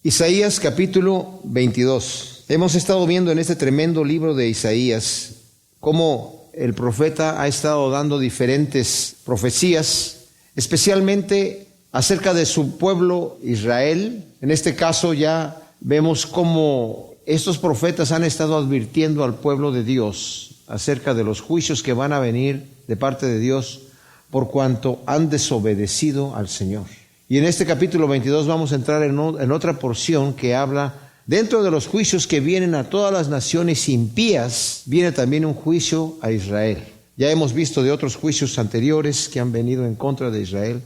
Isaías capítulo 22. Hemos estado viendo en este tremendo libro de Isaías cómo el profeta ha estado dando diferentes profecías, especialmente acerca de su pueblo Israel. En este caso ya vemos cómo estos profetas han estado advirtiendo al pueblo de Dios acerca de los juicios que van a venir de parte de Dios por cuanto han desobedecido al Señor. Y en este capítulo 22 vamos a entrar en otra porción que habla, dentro de los juicios que vienen a todas las naciones impías, viene también un juicio a Israel. Ya hemos visto de otros juicios anteriores que han venido en contra de Israel.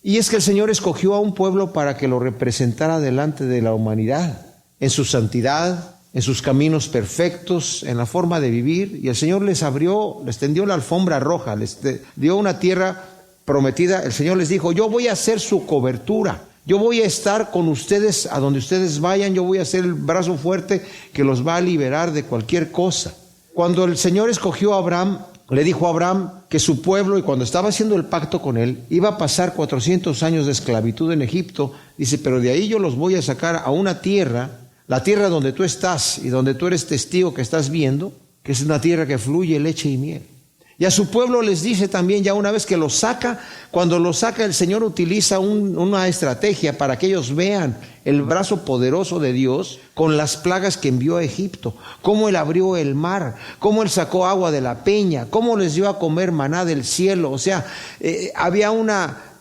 Y es que el Señor escogió a un pueblo para que lo representara delante de la humanidad, en su santidad, en sus caminos perfectos, en la forma de vivir. Y el Señor les tendió la alfombra roja, les dio una tierra prometida. El Señor les dijo: yo voy a ser su cobertura, yo voy a estar con ustedes a donde ustedes vayan, yo voy a ser el brazo fuerte que los va a liberar de cualquier cosa. Cuando el Señor escogió a Abraham, le dijo a Abraham que su pueblo, y cuando estaba haciendo el pacto con él, iba a pasar 400 años de esclavitud en Egipto. Dice: pero de ahí yo los voy a sacar a una tierra, la tierra donde tú estás y donde tú eres testigo que estás viendo, que es una tierra que fluye leche y miel. Y a su pueblo les dice también, ya una vez que los saca, cuando los saca, el Señor utiliza una estrategia para que ellos vean el brazo poderoso de Dios con las plagas que envió a Egipto, cómo Él abrió el mar, cómo Él sacó agua de la peña, cómo les dio a comer maná del cielo. O sea,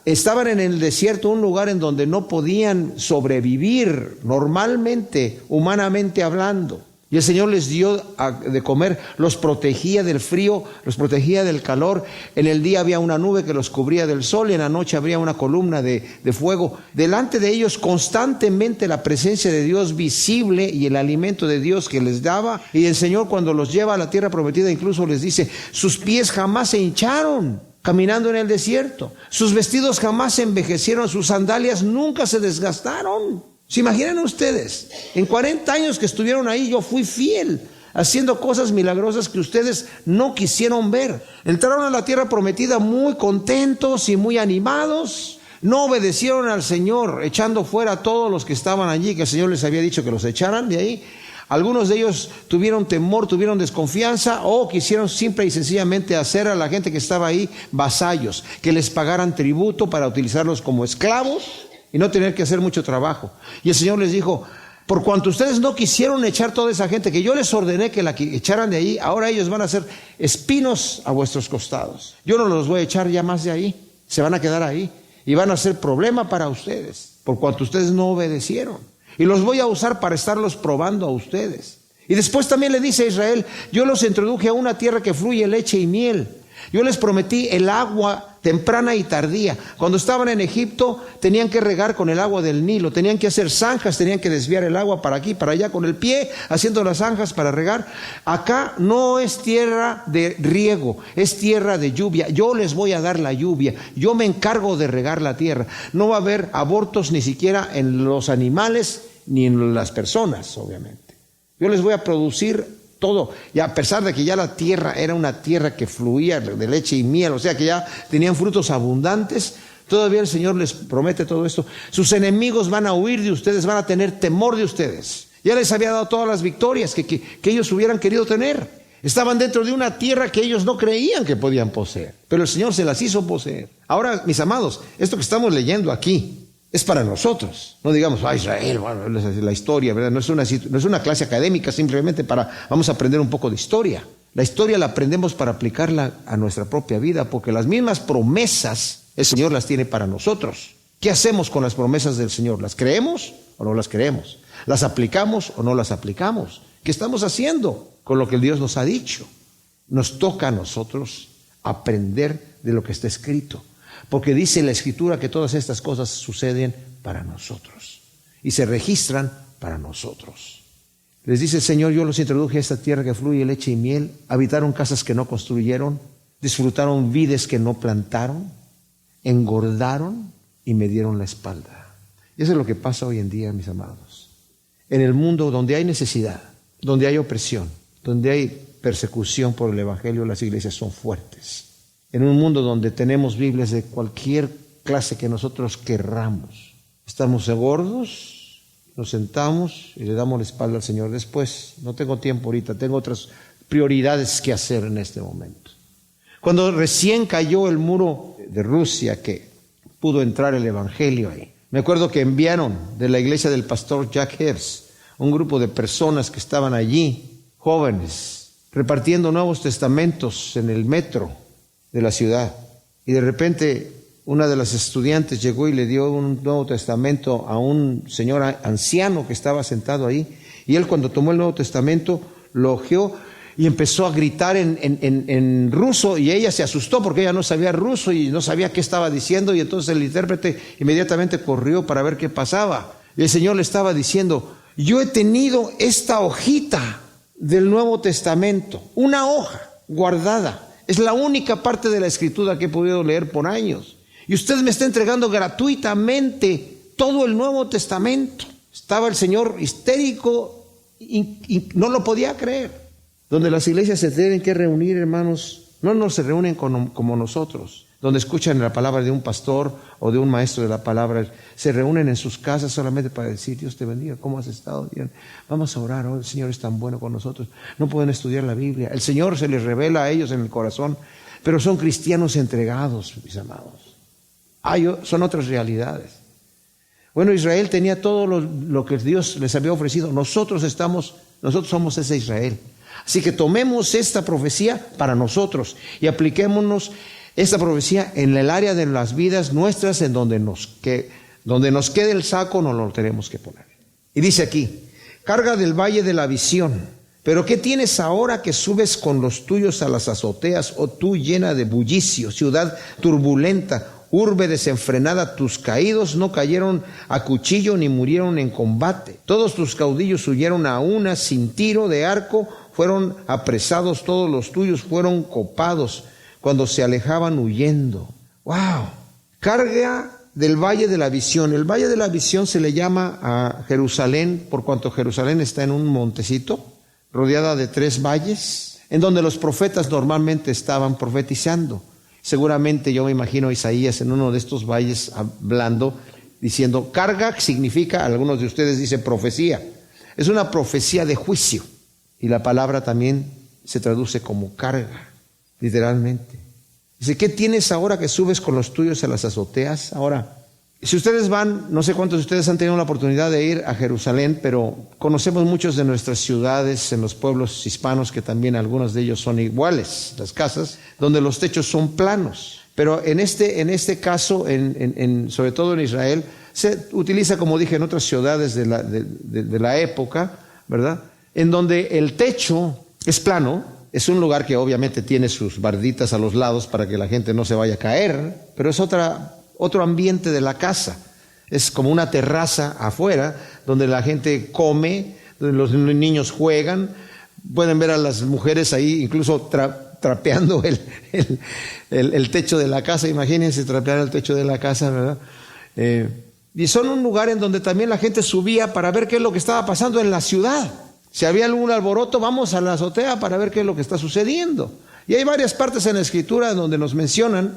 estaban en el desierto, un lugar en donde no podían sobrevivir normalmente, humanamente hablando. Y el Señor les dio de comer, los protegía del frío, los protegía del calor. En el día había una nube que los cubría del sol y en la noche habría una columna de fuego. Delante de ellos constantemente la presencia de Dios visible y el alimento de Dios que les daba. Y el Señor, cuando los lleva a la tierra prometida, incluso les dice: sus pies jamás se hincharon caminando en el desierto, sus vestidos jamás se envejecieron, sus sandalias nunca se desgastaron. ¿Se imaginan ustedes? En 40 años que estuvieron ahí, yo fui fiel, haciendo cosas milagrosas que ustedes no quisieron ver. Entraron a la tierra prometida muy contentos y muy animados. No obedecieron al Señor, echando fuera a todos los que estaban allí, que el Señor les había dicho que los echaran de ahí. Algunos de ellos tuvieron temor, tuvieron desconfianza, o quisieron simple y sencillamente hacer a la gente que estaba ahí vasallos, que les pagaran tributo para utilizarlos como esclavos y no tener que hacer mucho trabajo. Y el Señor les dijo: por cuanto ustedes no quisieron echar toda esa gente que yo les ordené que la echaran de ahí, ahora ellos van a ser espinos a vuestros costados. Yo no los voy a echar ya más de ahí, se van a quedar ahí y van a ser problema para ustedes, por cuanto ustedes no obedecieron. Y los voy a usar para estarlos probando a ustedes. Y después también le dice a Israel: yo los introduje a una tierra que fluye leche y miel. Yo les prometí el agua temprana y tardía. Cuando estaban en Egipto tenían que regar con el agua del Nilo, tenían que hacer zanjas, tenían que desviar el agua para aquí, para allá con el pie, haciendo las zanjas para regar. Acá no es tierra de riego, es tierra de lluvia. Yo les voy a dar la lluvia, yo me encargo de regar la tierra. No va a haber abortos ni siquiera en los animales ni en las personas, obviamente. Yo les voy a producir todo, y a pesar de que ya la tierra era una tierra que fluía de leche y miel, o sea que ya tenían frutos abundantes, todavía el Señor les promete todo esto. Sus enemigos van a huir de ustedes, van a tener temor de ustedes. Ya les había dado todas las victorias que ellos hubieran querido tener. Estaban dentro de una tierra que ellos no creían que podían poseer, pero el Señor se las hizo poseer. Ahora, mis amados, esto que estamos leyendo aquí es para nosotros. No digamos: Israel, bueno, la historia, ¿verdad? No es una clase académica simplemente vamos a aprender un poco de historia. La historia la aprendemos para aplicarla a nuestra propia vida, porque las mismas promesas el Señor las tiene para nosotros. ¿Qué hacemos con las promesas del Señor? ¿Las creemos o no las creemos? ¿Las aplicamos o no las aplicamos? ¿Qué estamos haciendo con lo que Dios nos ha dicho? Nos toca a nosotros aprender de lo que está escrito. Porque dice la Escritura que todas estas cosas suceden para nosotros y se registran para nosotros. Les dice el Señor: yo los introduje a esta tierra que fluye leche y miel. Habitaron casas que no construyeron, disfrutaron vides que no plantaron, engordaron y me dieron la espalda. Y eso es lo que pasa hoy en día, mis amados. En el mundo donde hay necesidad, donde hay opresión, donde hay persecución por el Evangelio, las iglesias son fuertes. En un mundo donde tenemos Biblias de cualquier clase que nosotros querramos, estamos gordos nos sentamos y le damos la espalda al Señor. Después, no tengo tiempo ahorita, tengo otras prioridades que hacer en este momento. Cuando recién cayó el muro de Rusia, que pudo entrar el evangelio ahí, me acuerdo que enviaron de la iglesia del pastor Jack Hibbs un grupo de personas que estaban allí, jóvenes, repartiendo Nuevos Testamentos en el metro de la ciudad. Y de repente una de las estudiantes llegó y le dio un Nuevo Testamento a un señor anciano que estaba sentado ahí. Y él, cuando tomó el Nuevo Testamento, lo hojeó y empezó a gritar en ruso, y ella se asustó porque ella no sabía ruso y no sabía qué estaba diciendo, y entonces el intérprete inmediatamente corrió para ver qué pasaba. Y el Señor le estaba diciendo: yo he tenido esta hojita del Nuevo Testamento, una hoja guardada. Es la única parte de la Escritura que he podido leer por años. Y usted me está entregando gratuitamente todo el Nuevo Testamento. Estaba el Señor histérico y no lo podía creer. Donde las iglesias se tienen que reunir, hermanos, no se reúnen como nosotros, donde escuchan la palabra de un pastor o de un maestro de la palabra. Se reúnen en sus casas solamente para decir: Dios te bendiga, ¿cómo has estado? Vamos a orar, oh, el Señor es tan bueno con nosotros. No pueden estudiar la Biblia, el Señor se les revela a ellos en el corazón, pero son cristianos entregados, mis amados. Son otras realidades. Bueno, Israel tenía todo lo que Dios les había ofrecido. Nosotros somos ese Israel. Así que tomemos esta profecía para nosotros y apliquémonos esta profecía en el área de las vidas nuestras, en donde nos quede el saco, no lo tenemos que poner. Y dice aquí: carga del valle de la visión. Pero ¿qué tienes ahora que subes con los tuyos a las azoteas, oh tú llena de bullicio, ciudad turbulenta, urbe desenfrenada? Tus caídos no cayeron a cuchillo ni murieron en combate. Todos tus caudillos huyeron a una, sin tiro de arco fueron apresados, todos los tuyos fueron copados cuando se alejaban huyendo. ¡Wow! Carga del valle de la visión. El valle de la visión se le llama a Jerusalén, por cuanto Jerusalén está en un montecito, rodeada de 3 valles, en donde los profetas normalmente estaban profetizando. Seguramente yo me imagino a Isaías en uno de estos valles hablando, diciendo: carga significa, algunos de ustedes dicen profecía. Es una profecía de juicio. Y la palabra también se traduce como carga, literalmente. Dice: ¿qué tienes ahora que subes con los tuyos a las azoteas? Ahora, si ustedes van, no sé cuántos de ustedes han tenido la oportunidad de ir a Jerusalén, pero conocemos muchos de nuestras ciudades, en los pueblos hispanos, que también algunos de ellos son iguales, las casas, donde los techos son planos. Pero en este caso, sobre todo en Israel, se utiliza, como dije, en otras ciudades de la época, ¿verdad?, en donde el techo es plano. Es un lugar que obviamente tiene sus barditas a los lados para que la gente no se vaya a caer, pero es otro ambiente de la casa. Es como una terraza afuera donde la gente come, donde los niños juegan. Pueden ver a las mujeres ahí incluso trapeando el techo de la casa. Imagínense trapear el techo de la casa, ¿verdad? Y son un lugar en donde también la gente subía para ver qué es lo que estaba pasando en la ciudad. Si había algún alboroto, vamos a la azotea para ver qué es lo que está sucediendo. Y hay varias partes en la Escritura donde nos mencionan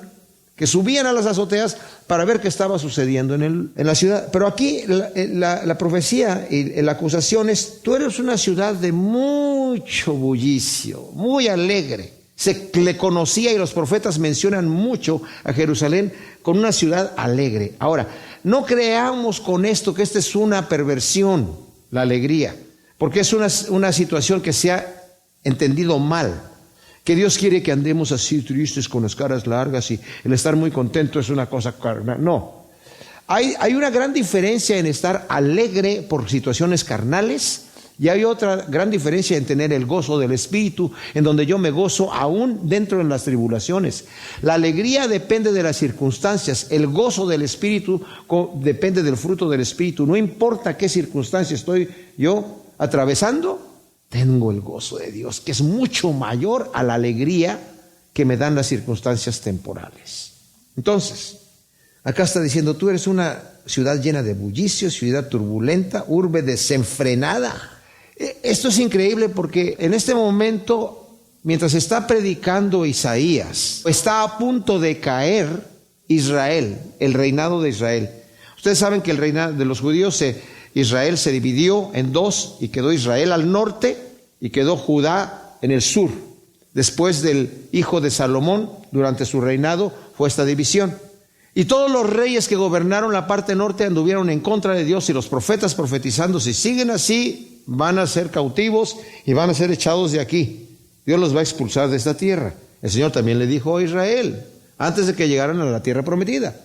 que subían a las azoteas para ver qué estaba sucediendo en la ciudad. Pero aquí la profecía y la acusación es: tú eres una ciudad de mucho bullicio, muy alegre. Se le conocía, y los profetas mencionan mucho a Jerusalén con una ciudad alegre. Ahora, no creamos con esto que esta es una perversión, la alegría, porque es una situación que se ha entendido mal, que Dios quiere que andemos así tristes con las caras largas y el estar muy contento es una cosa carnal. No, hay una gran diferencia en estar alegre por situaciones carnales, y hay otra gran diferencia en tener el gozo del Espíritu, en donde yo me gozo aún dentro de las tribulaciones. La alegría depende de las circunstancias, el gozo del Espíritu depende del fruto del Espíritu. No importa qué circunstancia estoy yo atravesando, tengo el gozo de Dios, que es mucho mayor a la alegría que me dan las circunstancias temporales. Entonces, acá está diciendo: tú eres una ciudad llena de bullicio, ciudad turbulenta, urbe desenfrenada. Esto es increíble porque en este momento, mientras está predicando Isaías, está a punto de caer Israel, el reinado de Israel. Ustedes saben que el reinado de los judíos Israel se dividió en dos y quedó Israel al norte y quedó Judá en el sur. Después del hijo de Salomón, durante su reinado, fue esta división. Y todos los reyes que gobernaron la parte norte anduvieron en contra de Dios, y los profetas profetizando, si siguen así, van a ser cautivos y van a ser echados de aquí. Dios los va a expulsar de esta tierra. El Señor también le dijo a Israel, antes de que llegaran a la tierra prometida: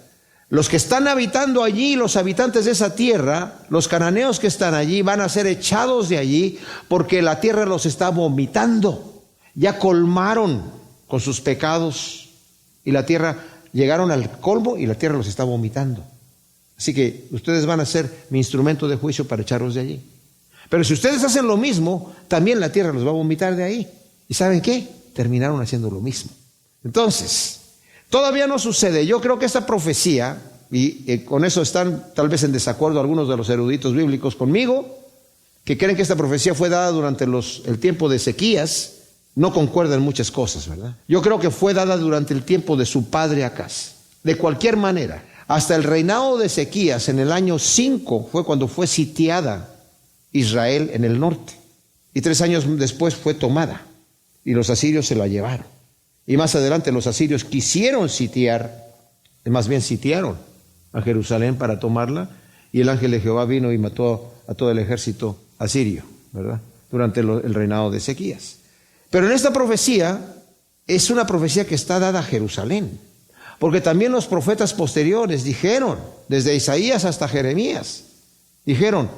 los que están habitando allí, los habitantes de esa tierra, los cananeos que están allí, van a ser echados de allí, porque la tierra los está vomitando. Ya colmaron con sus pecados, y la tierra, llegaron al colmo y la tierra los está vomitando. Así que ustedes van a ser mi instrumento de juicio para echarlos de allí. Pero si ustedes hacen lo mismo, también la tierra los va a vomitar de ahí. ¿Y saben qué? Terminaron haciendo lo mismo. Entonces, todavía no sucede. Yo creo que esta profecía, y con eso están tal vez en desacuerdo algunos de los eruditos bíblicos conmigo, que creen que esta profecía fue dada durante el tiempo de Ezequías. No concuerdan muchas cosas, ¿verdad? Yo creo que fue dada durante el tiempo de su padre Acaz. De cualquier manera, hasta el reinado de Ezequías, en el año 5, fue cuando fue sitiada Israel en el norte. Y 3 años después fue tomada, y los asirios se la llevaron. Y más adelante los asirios quisieron sitiar, más bien sitiaron a Jerusalén para tomarla, y el ángel de Jehová vino y mató a todo el ejército asirio, ¿verdad? Durante el reinado de Ezequías. Pero en esta profecía, es una profecía que está dada a Jerusalén, porque también los profetas posteriores dijeron, desde Isaías hasta Jeremías, dijeron: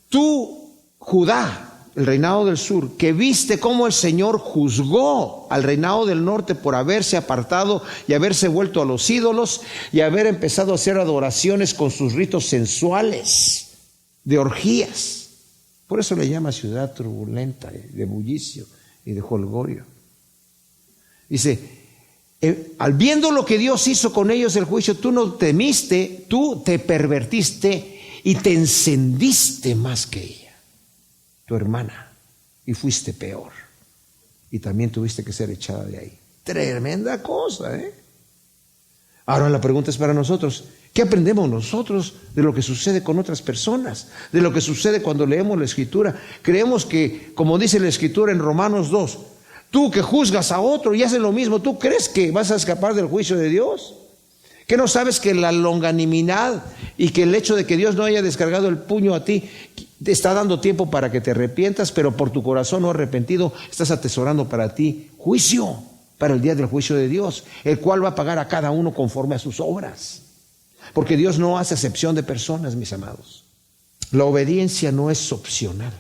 tú, Judá, el reinado del sur, que viste cómo el Señor juzgó al reinado del norte por haberse apartado y haberse vuelto a los ídolos y haber empezado a hacer adoraciones con sus ritos sensuales, de orgías. Por eso le llama ciudad turbulenta, de bullicio y de jolgorio. Dice, al viendo lo que Dios hizo con ellos el juicio, tú no temiste, tú te pervertiste y te encendiste más que ella, tu hermana, y fuiste peor, y también tuviste que ser echada de ahí. Tremenda cosa, ¿eh? Ahora la pregunta es para nosotros: ¿qué aprendemos nosotros de lo que sucede con otras personas? De lo que sucede cuando leemos la Escritura. Creemos que, como dice la Escritura en Romanos 2, tú que juzgas a otro y haces lo mismo, ¿tú crees que vas a escapar del juicio de Dios? ¿Que no sabes que la longanimidad y que el hecho de que Dios no haya descargado el puño a ti te está dando tiempo para que te arrepientas, pero por tu corazón no arrepentido estás atesorando para ti juicio, para el día del juicio de Dios, el cual va a pagar a cada uno conforme a sus obras? Porque Dios no hace acepción de personas, mis amados. La obediencia no es opcional.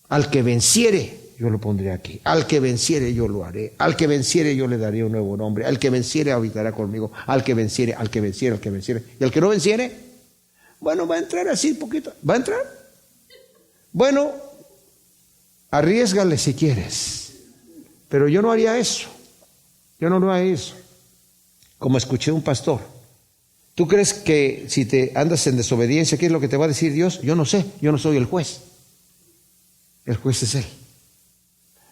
Al que venciere, yo lo pondré aquí. Al que venciere, yo lo haré. Al que venciere, yo le daré un nuevo nombre. Al que venciere, habitará conmigo. Al que venciere, al que venciere, al que venciere. Y al que no venciere, bueno, va a entrar así poquito. ¿Va a entrar? Bueno, arriésgale si quieres. Pero yo no haría eso. Yo no lo haría eso. Como escuché un pastor: ¿tú crees que si te andas en desobediencia, qué es lo que te va a decir Dios? Yo no sé, yo no soy el juez. El juez es Él.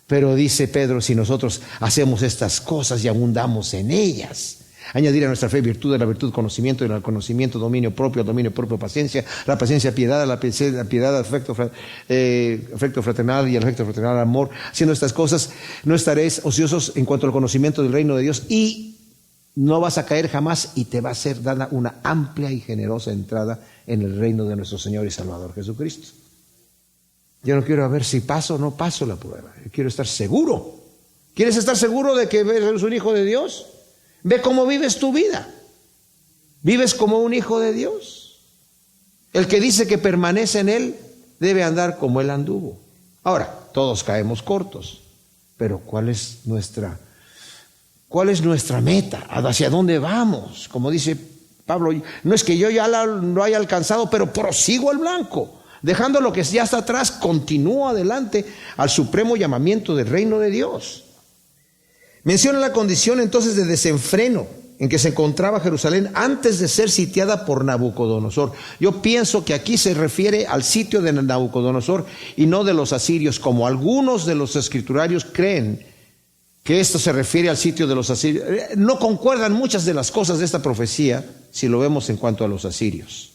Pero dice Pedro, si nosotros hacemos estas cosas y abundamos en ellas, añadir a nuestra fe virtud, a la virtud conocimiento, y al conocimiento dominio propio paciencia, la paciencia piedad, a la piedad afecto fraternal, y al afecto fraternal amor. Haciendo estas cosas no estaréis ociosos en cuanto al conocimiento del reino de Dios, y no vas a caer jamás, y te va a ser dada una amplia y generosa entrada en el reino de nuestro Señor y Salvador Jesucristo. Yo no quiero ver si paso o no paso la prueba. Yo quiero estar seguro. ¿Quieres estar seguro de que eres un hijo de Dios? Ve cómo vives tu vida. ¿Vives como un hijo de Dios? El que dice que permanece en Él debe andar como Él anduvo. Ahora, todos caemos cortos, pero ¿cuál es nuestra meta? ¿Hacia dónde vamos? Como dice Pablo, no es que yo ya lo haya alcanzado, pero prosigo al blanco. Dejando lo que ya está atrás, continúo adelante al supremo llamamiento del reino de Dios. Menciona la condición entonces de desenfreno en que se encontraba Jerusalén antes de ser sitiada por Nabucodonosor. Yo pienso que aquí se refiere al sitio de Nabucodonosor y no de los asirios, como algunos de los escriturarios creen que esto se refiere al sitio de los asirios. No concuerdan muchas de las cosas de esta profecía si lo vemos en cuanto a los asirios.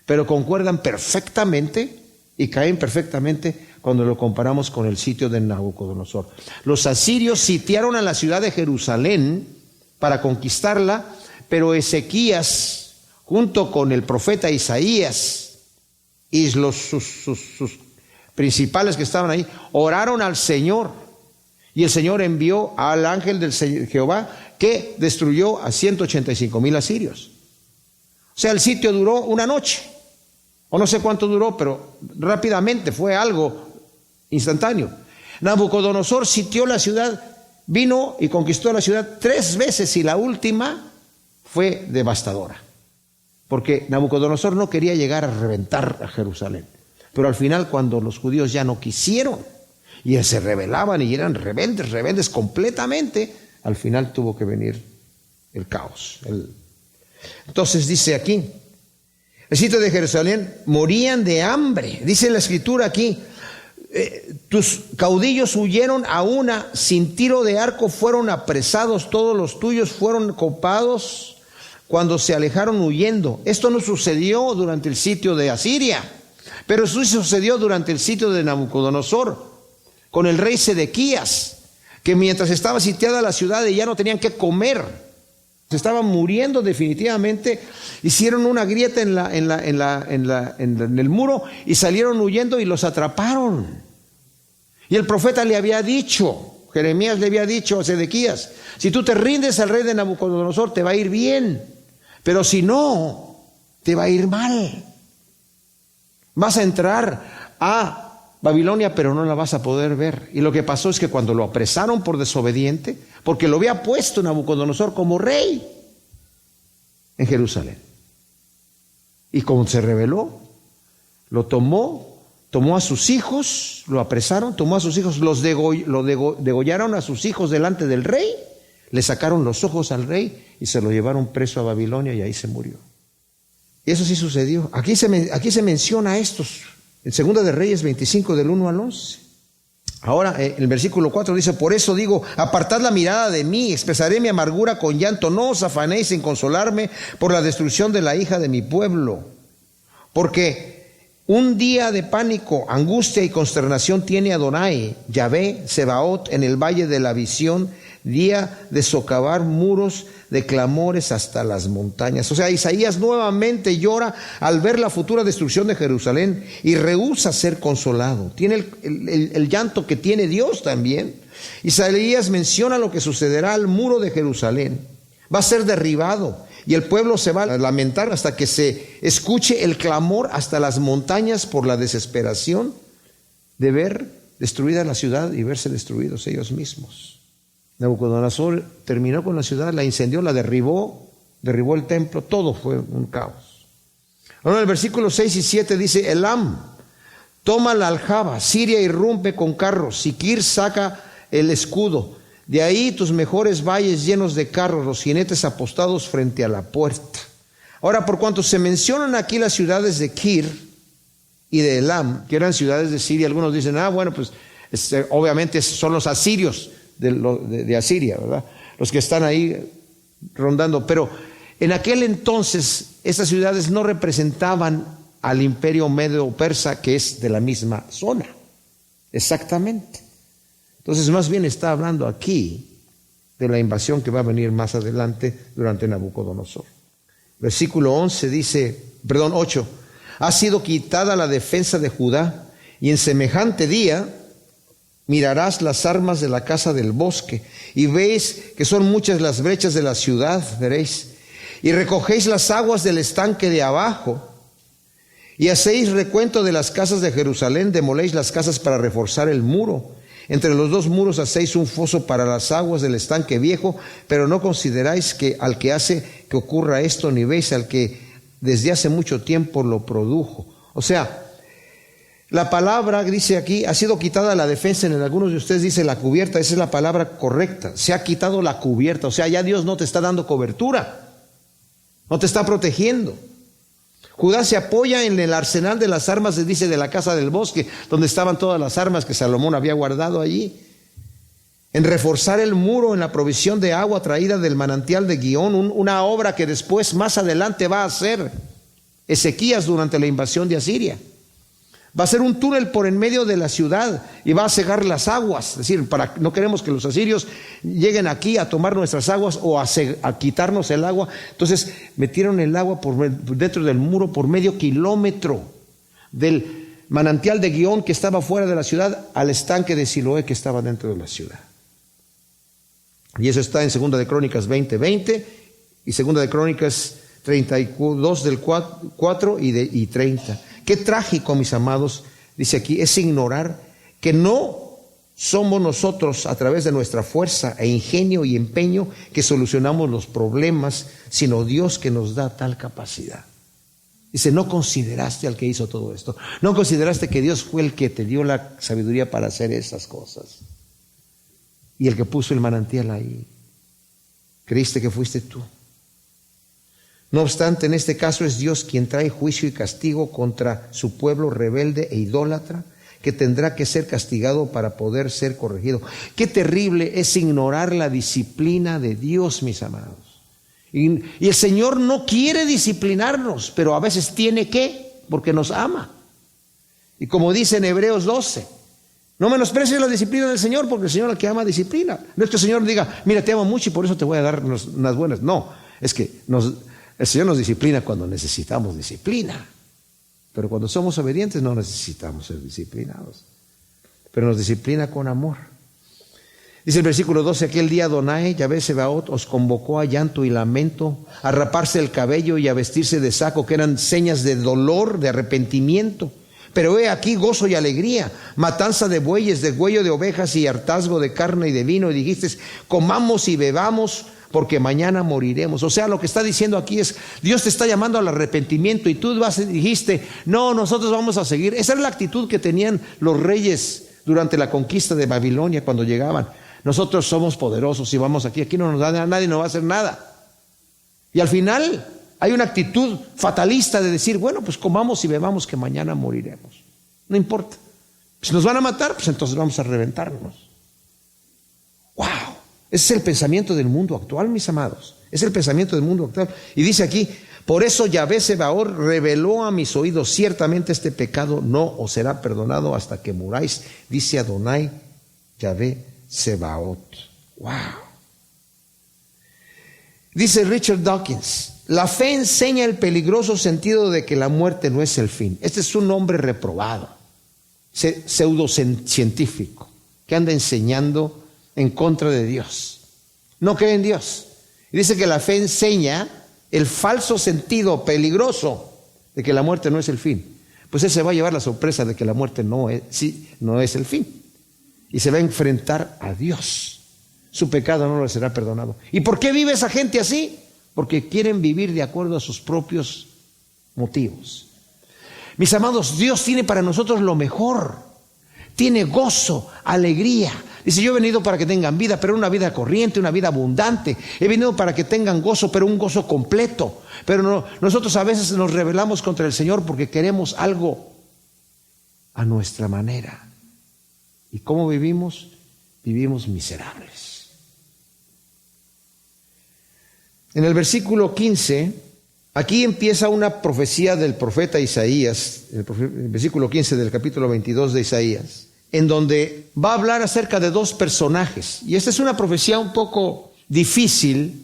pero concuerdan perfectamente y caen perfectamente cuando lo comparamos con el sitio de Nabucodonosor. Los asirios sitiaron a la ciudad de Jerusalén para conquistarla, pero Ezequías, junto con el profeta Isaías y sus principales que estaban ahí, oraron al Señor, y el Señor envió al ángel del Jehová que destruyó a 185,000 asirios. O sea, el sitio duró una noche, o no sé cuánto duró, pero rápidamente fue algo instantáneo. Nabucodonosor sitió la ciudad, vino y conquistó la ciudad 3 veces, y la última fue devastadora, porque Nabucodonosor no quería llegar a reventar a Jerusalén. Pero al final, cuando los judíos ya no quisieron y se rebelaban y eran rebeldes completamente, al final tuvo que venir el caos. Entonces dice aquí, el sitio de Jerusalén morían de hambre. Dice la escritura aquí, tus caudillos huyeron a una, sin tiro de arco fueron apresados, todos los tuyos fueron copados cuando se alejaron huyendo. Esto no sucedió durante el sitio de Asiria, pero eso sucedió durante el sitio de Nabucodonosor, con el rey Sedequías, que mientras estaba sitiada la ciudad y ya no tenían qué comer, se estaban muriendo definitivamente, hicieron una grieta en el muro y salieron huyendo y los atraparon. Y el profeta le había dicho, Jeremías le había dicho a Sedequías, si tú te rindes al rey de Nabucodonosor te va a ir bien, pero si no, te va a ir mal. Vas a entrar a Babilonia, pero no la vas a poder ver. Y lo que pasó es que cuando lo apresaron por desobediente, porque lo había puesto Nabucodonosor como rey en Jerusalén, y como se rebeló, lo tomó a sus hijos, lo apresaron, tomó a sus hijos, degollaron a sus hijos delante del rey, le sacaron los ojos al rey y se lo llevaron preso a Babilonia, y ahí se murió. Y eso sí sucedió. Aquí se menciona estos, en 2 de Reyes 25, del 1 al 11. Ahora, el versículo 4 dice, por eso digo, apartad la mirada de mí, expresaré mi amargura con llanto, no os afanéis en consolarme por la destrucción de la hija de mi pueblo. Porque un día de pánico, angustia y consternación tiene Adonai, Yahvé, Sebaot, en el valle de la visión, día de socavar muros de clamores hasta las montañas. O sea, Isaías nuevamente llora al ver la futura destrucción de Jerusalén y rehúsa ser consolado. Tiene el llanto que tiene Dios también. Isaías menciona lo que sucederá al muro de Jerusalén. Va a ser derribado y el pueblo se va a lamentar hasta que se escuche el clamor hasta las montañas por la desesperación de ver destruida la ciudad y verse destruidos ellos mismos. Nabucodonosor terminó con la ciudad, la incendió, la derribó el templo, todo fue un caos. Ahora el versículo 6 y 7 dice, Elam toma la aljaba, Siria irrumpe con carros, Siquir saca el escudo, de ahí tus mejores valles llenos de carros, los jinetes apostados frente a la puerta. Ahora, por cuanto se mencionan aquí las ciudades de Kir y de Elam, que eran ciudades de Siria, algunos dicen, bueno, pues obviamente son los asirios de Asiria, ¿verdad? Los que están ahí rondando. Pero en aquel entonces estas ciudades no representaban al imperio medo-persa, que es de la misma zona, exactamente. Entonces más bien está hablando aquí de la invasión que va a venir más adelante durante Nabucodonosor. Versículo 11 dice, 8, ha sido quitada la defensa de Judá, y en semejante día mirarás las armas de la casa del bosque, y veis que son muchas las brechas de la ciudad, veréis, y recogéis las aguas del estanque de abajo, y hacéis recuento de las casas de Jerusalén, demoléis las casas para reforzar el muro. Entre los 2 muros hacéis un foso para las aguas del estanque viejo, pero no consideráis que al que hace que ocurra esto, ni veis al que desde hace mucho tiempo lo produjo. O sea, la palabra dice aquí, ha sido quitada la defensa. En algunos de ustedes dice la cubierta. Esa es la palabra correcta. Se ha quitado la cubierta. O sea, ya Dios no te está dando cobertura, no te está protegiendo. Judá se apoya en el arsenal de las armas, dice, de la casa del bosque, donde estaban todas las armas que Salomón había guardado allí. En reforzar el muro, en la provisión de agua traída del manantial de Gihón, una obra que después, más adelante, va a hacer. Ezequías durante la invasión de Asiria. Va a ser un túnel por en medio de la ciudad y va a cegar las aguas. Es decir, no queremos que los asirios lleguen aquí a tomar nuestras aguas o a quitarnos el agua. Entonces metieron el agua dentro del muro por medio kilómetro, del manantial de Gihón que estaba fuera de la ciudad al estanque de Siloé que estaba dentro de la ciudad. Y eso está en 2 de Crónicas 20:20 y 2 de Crónicas 32 del 4 y 30. Qué trágico, mis amados, dice aquí, es ignorar que no somos nosotros a través de nuestra fuerza e ingenio y empeño que solucionamos los problemas, sino Dios que nos da tal capacidad. Dice, no consideraste al que hizo todo esto. No consideraste que Dios fue el que te dio la sabiduría para hacer esas cosas. Y el que puso el manantial ahí. Creíste que fuiste tú. No obstante, en este caso es Dios quien trae juicio y castigo contra su pueblo rebelde e idólatra, que tendrá que ser castigado para poder ser corregido. Qué terrible es ignorar la disciplina de Dios, mis amados. Y el Señor no quiere disciplinarnos, pero a veces tiene que, porque nos ama. Y como dice en Hebreos 12, no menosprecies la disciplina del Señor, porque el Señor al que ama disciplina. No es que el Señor diga, mira, te amo mucho y por eso te voy a dar unas buenas. No, es que el Señor nos disciplina cuando necesitamos disciplina. Pero cuando somos obedientes no necesitamos ser disciplinados. Pero nos disciplina con amor. Dice el versículo 12, aquel día Adonai, Yahvé Sebaot, os convocó a llanto y lamento, a raparse el cabello y a vestirse de saco, que eran señas de dolor, de arrepentimiento. Pero he aquí gozo y alegría, matanza de bueyes, degüello de ovejas y hartazgo de carne y de vino. Y dijiste, comamos y bebamos, porque mañana moriremos. O sea, lo que está diciendo aquí es, Dios te está llamando al arrepentimiento y tú dijiste, no, nosotros vamos a seguir. Esa era la actitud que tenían los reyes durante la conquista de Babilonia cuando llegaban. Nosotros somos poderosos y vamos aquí no nos da nadie, no va a hacer nada. Y al final hay una actitud fatalista de decir, bueno, pues comamos y bebamos que mañana moriremos. No importa. Si nos van a matar, pues entonces vamos a reventarnos. ¡Wow! Ese es el pensamiento del mundo actual, mis amados. Es el pensamiento del mundo actual. Y dice aquí, por eso Yahvé Sebaot reveló a mis oídos, ciertamente este pecado no os será perdonado hasta que muráis, dice Adonai, Yahvé Sebaot. ¡Wow! Dice Richard Dawkins, la fe enseña el peligroso sentido de que la muerte no es el fin. Este es un hombre reprobado, pseudocientífico, que anda enseñando en contra de Dios. No cree en Dios. Y dice que la fe enseña el falso sentido peligroso de que la muerte no es el fin. Pues él se va a llevar la sorpresa de que la muerte no es el fin. Y se va a enfrentar a Dios. Su pecado no le será perdonado. ¿Y por qué vive esa gente así? Porque quieren vivir de acuerdo a sus propios motivos. Mis amados, Dios tiene para nosotros lo mejor. Tiene gozo, alegría. Dice, yo he venido para que tengan vida, pero una vida corriente, una vida abundante. He venido para que tengan gozo, pero un gozo completo. Pero nosotros a veces nos rebelamos contra el Señor porque queremos algo a nuestra manera. ¿Y cómo vivimos? Vivimos miserables. En el versículo 15, aquí empieza una profecía del profeta Isaías, el versículo 15 del capítulo 22 de Isaías, en donde va a hablar acerca de dos personajes. Y esta es una profecía un poco difícil,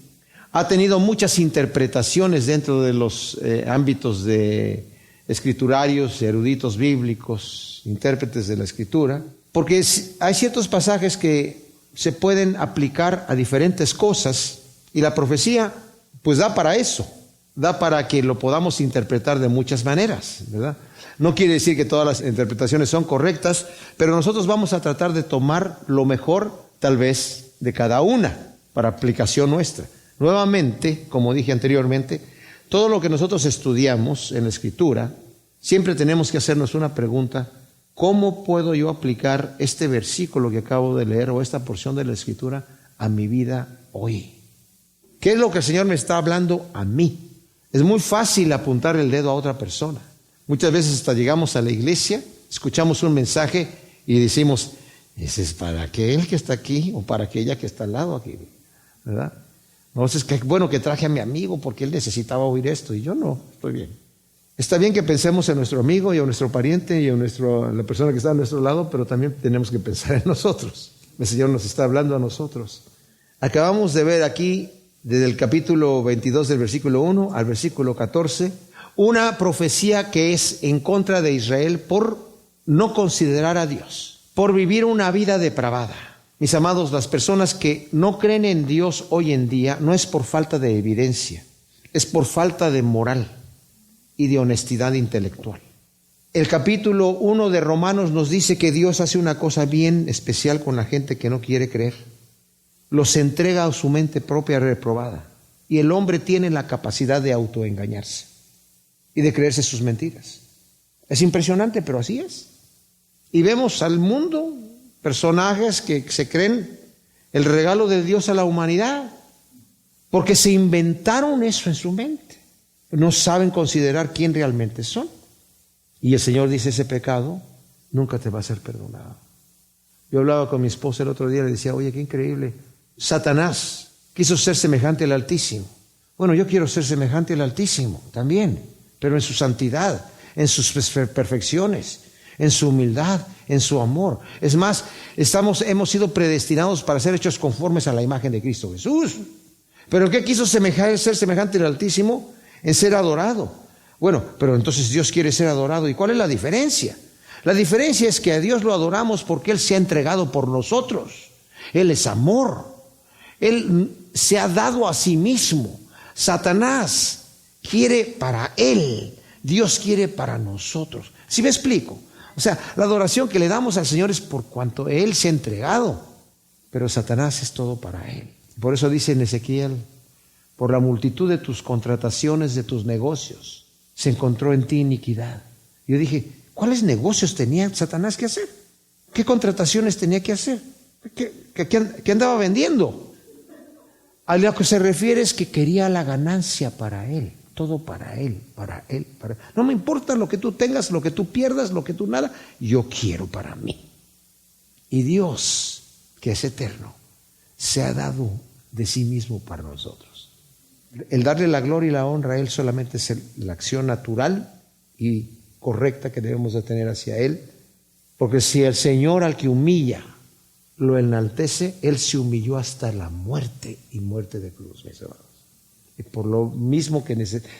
ha tenido muchas interpretaciones dentro de los ámbitos de escriturarios, eruditos bíblicos, intérpretes de la escritura, porque hay ciertos pasajes que se pueden aplicar a diferentes cosas y la profecía pues da para eso, da para que lo podamos interpretar de muchas maneras, ¿verdad? No quiere decir que todas las interpretaciones son correctas, pero nosotros vamos a tratar de tomar lo mejor, tal vez, de cada una para aplicación nuestra. Nuevamente, como dije anteriormente, todo lo que nosotros estudiamos en la Escritura, siempre tenemos que hacernos una pregunta: ¿cómo puedo yo aplicar este versículo que acabo de leer o esta porción de la Escritura a mi vida hoy? ¿Qué es lo que el Señor me está hablando a mí? Es muy fácil apuntar el dedo a otra persona. Muchas veces hasta llegamos a la iglesia, escuchamos un mensaje y decimos, ese es para aquel que está aquí o para aquella que está al lado aquí, ¿verdad? No, es que bueno que traje a mi amigo porque él necesitaba oír esto y yo no, estoy bien. Está bien que pensemos en nuestro amigo y en nuestro pariente y en la persona que está a nuestro lado, pero también tenemos que pensar en nosotros. El Señor nos está hablando a nosotros. Acabamos de ver aquí, desde el capítulo 22 del versículo 1 al versículo 14, una profecía que es en contra de Israel por no considerar a Dios, por vivir una vida depravada. Mis amados, las personas que no creen en Dios hoy en día no es por falta de evidencia, es por falta de moral y de honestidad intelectual. El capítulo 1 de Romanos nos dice que Dios hace una cosa bien especial con la gente que no quiere creer. Los entrega a su mente propia reprobada. Y el hombre tiene la capacidad de autoengañarse y de creerse sus mentiras. Es impresionante, pero así es. Y vemos al mundo, personajes que se creen el regalo de Dios a la humanidad, porque se inventaron eso en su mente. No saben considerar quién realmente son. Y el Señor dice, ese pecado nunca te va a ser perdonado. Yo hablaba con mi esposa el otro día y le decía, oye, qué increíble. Satanás quiso ser semejante al Altísimo. Bueno, yo quiero ser semejante al Altísimo también, pero en su santidad, en sus perfecciones, en su humildad, en su amor. Es más, hemos sido predestinados para ser hechos conformes a la imagen de Cristo Jesús. ¿Pero qué quiso ser semejante al Altísimo? En ser adorado. Bueno, pero entonces Dios quiere ser adorado. ¿Y cuál es la diferencia? La diferencia es que a Dios lo adoramos porque Él se ha entregado por nosotros. Él es amor. Él se ha dado a sí mismo. Satanás quiere para Él. Dios quiere para nosotros. ¿Sí me explico? O sea, la adoración que le damos al Señor es por cuanto Él se ha entregado. Pero Satanás es todo para Él. Por eso dice en Ezequiel, por la multitud de tus contrataciones, de tus negocios, se encontró en ti iniquidad. Yo dije, ¿cuáles negocios tenía Satanás que hacer? ¿Qué contrataciones tenía que hacer? ¿Qué andaba vendiendo? A lo que se refiere es que quería la ganancia para él, todo para él, para él, para él. No me importa lo que tú tengas, lo que tú pierdas, lo que tú nada, yo quiero para mí. Y Dios, que es eterno, se ha dado de sí mismo para nosotros. El darle la gloria y la honra a Él solamente es la acción natural y correcta que debemos de tener hacia Él, porque si el Señor al que humilla lo enaltece, Él se humilló hasta la muerte y muerte de cruz, mis hermanos. Y por lo mismo que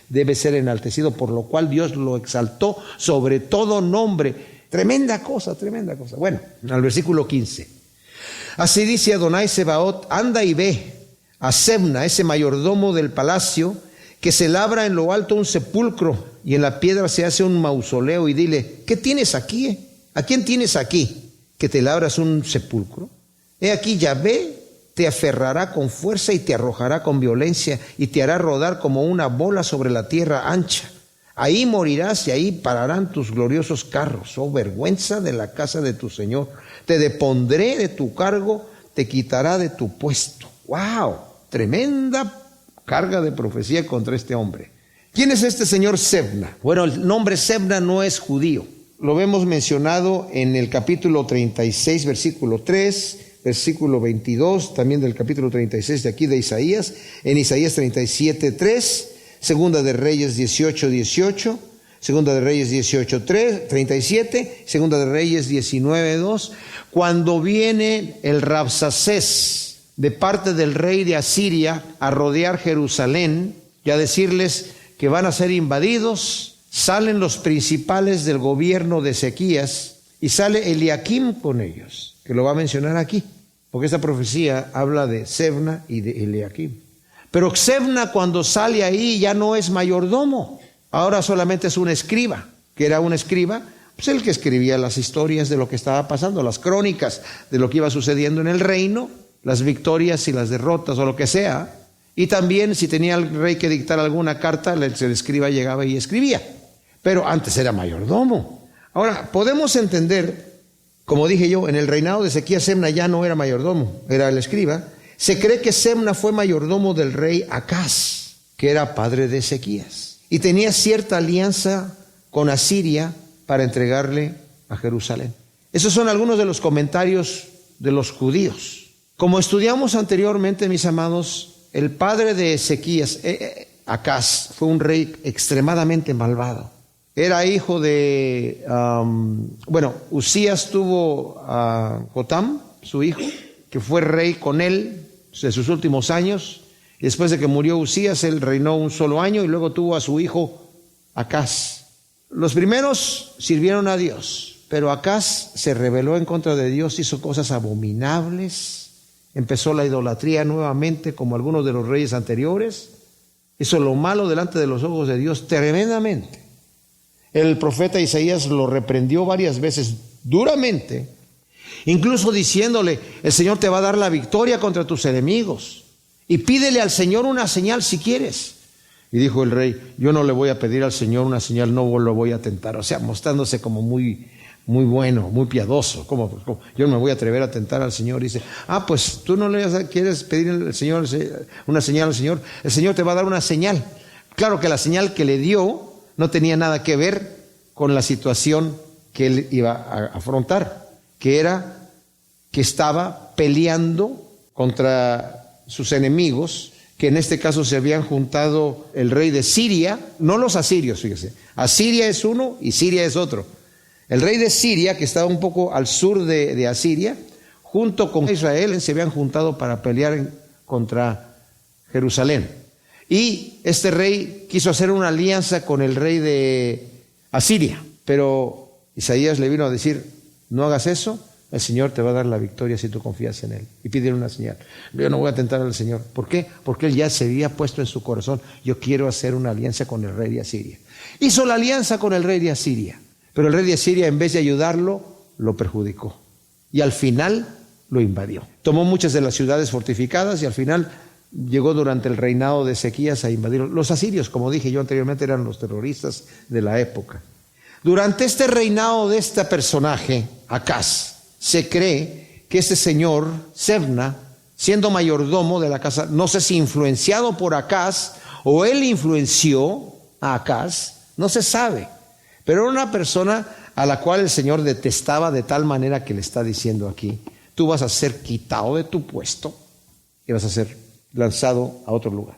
debe ser enaltecido, por lo cual Dios lo exaltó sobre todo nombre. Tremenda cosa, tremenda cosa. Bueno, al versículo 15. Así dice Adonai Sebaot, anda y ve a Sebna, ese mayordomo del palacio, que se labra en lo alto un sepulcro y en la piedra se hace un mausoleo, y dile, ¿qué tienes aquí? ¿A quién tienes aquí que te labras un sepulcro? He aquí Yahvé te aferrará con fuerza y te arrojará con violencia y te hará rodar como una bola sobre la tierra ancha. Ahí morirás y ahí pararán tus gloriosos carros, oh vergüenza de la casa de tu Señor. Te depondré de tu cargo, te quitará de tu puesto. ¡Wow! Tremenda carga de profecía contra este hombre. ¿Quién es este señor Sebna? Bueno, el nombre Sebna no es judío. Lo vemos mencionado en el capítulo 36, versículo 3, versículo 22, también del capítulo 36 de aquí de Isaías, en Isaías 37, 3, Segunda de Reyes 18, 18, Segunda de Reyes 18, 3, 37, Segunda de Reyes 19, 2. Cuando viene el Rabsacés de parte del rey de Asiria a rodear Jerusalén y a decirles que van a ser invadidos, salen los principales del gobierno de Ezequías y sale Eliakim con ellos, que lo va a mencionar aquí, porque esta profecía habla de Sebna y de Eliakim. Pero Sebna, cuando sale ahí, ya no es mayordomo, ahora solamente es un escriba. que era un escriba, pues el que escribía las historias de lo que estaba pasando, las crónicas de lo que iba sucediendo en el reino, las victorias y las derrotas o lo que sea. Y también si tenía el rey que dictar alguna carta, el escriba llegaba y escribía. Pero antes era mayordomo. Ahora, podemos entender, como dije yo, en el reinado de Ezequías, Sebna ya no era mayordomo, era el escriba. Se cree que Sebna fue mayordomo del rey Acaz, que era padre de Ezequías, y tenía cierta alianza con Asiria para entregarle a Jerusalén. Esos son algunos de los comentarios de los judíos. Como estudiamos anteriormente, mis amados, el padre de Ezequías, Acaz, fue un rey extremadamente malvado. era hijo de, Usías tuvo a Jotam, su hijo, que fue rey con él de sus últimos años. Y después de que murió Usías, él reinó un solo año y luego tuvo a su hijo Acaz. Los primeros sirvieron a Dios, pero Acaz se rebeló en contra de Dios, hizo cosas abominables, empezó la idolatría nuevamente como algunos de los reyes anteriores, hizo lo malo delante de los ojos de Dios tremendamente. El profeta Isaías lo reprendió varias veces duramente, incluso diciéndole: el Señor te va a dar la victoria contra tus enemigos y pídele al Señor una señal si quieres. Y dijo el rey: yo no le voy a pedir al Señor una señal, no lo voy a tentar. O sea, mostrándose como muy bueno, muy piadoso. ¿Cómo? Yo no me voy a atrever a tentar al Señor. Y dice: pues tú no le quieres pedir al Señor una señal al Señor, el Señor te va a dar una señal. Claro que la señal que le dio no tenía nada que ver con la situación que él iba a afrontar, que era que estaba peleando contra sus enemigos, que en este caso se habían juntado el rey de Siria, no los asirios, fíjese, Asiria es uno y Siria es otro. El rey de Siria, que estaba un poco al sur de Asiria, junto con Israel, se habían juntado para pelear contra Jerusalén. Y este rey quiso hacer una alianza con el rey de Asiria, pero Isaías le vino a decir: no hagas eso, el Señor te va a dar la victoria si tú confías en Él. Y pídele una señal. Yo no voy a tentar al Señor. ¿Por qué? Porque Él ya se había puesto en su corazón: yo quiero hacer una alianza con el rey de Asiria. Hizo la alianza con el rey de Asiria, pero el rey de Asiria, en vez de ayudarlo, lo perjudicó. Y al final lo invadió. Tomó muchas de las ciudades fortificadas y al final llegó durante el reinado de Ezequías a invadir. Los asirios, como dije yo anteriormente, eran los terroristas de la época. Durante este reinado de este personaje, Acaz, se cree que este señor, Sebna, siendo mayordomo de la casa, no sé si influenciado por Acaz o él influenció a Acaz, no se sabe, pero era una persona a la cual el Señor detestaba de tal manera que le está diciendo aquí: tú vas a ser quitado de tu puesto y vas a ser lanzado a otro lugar.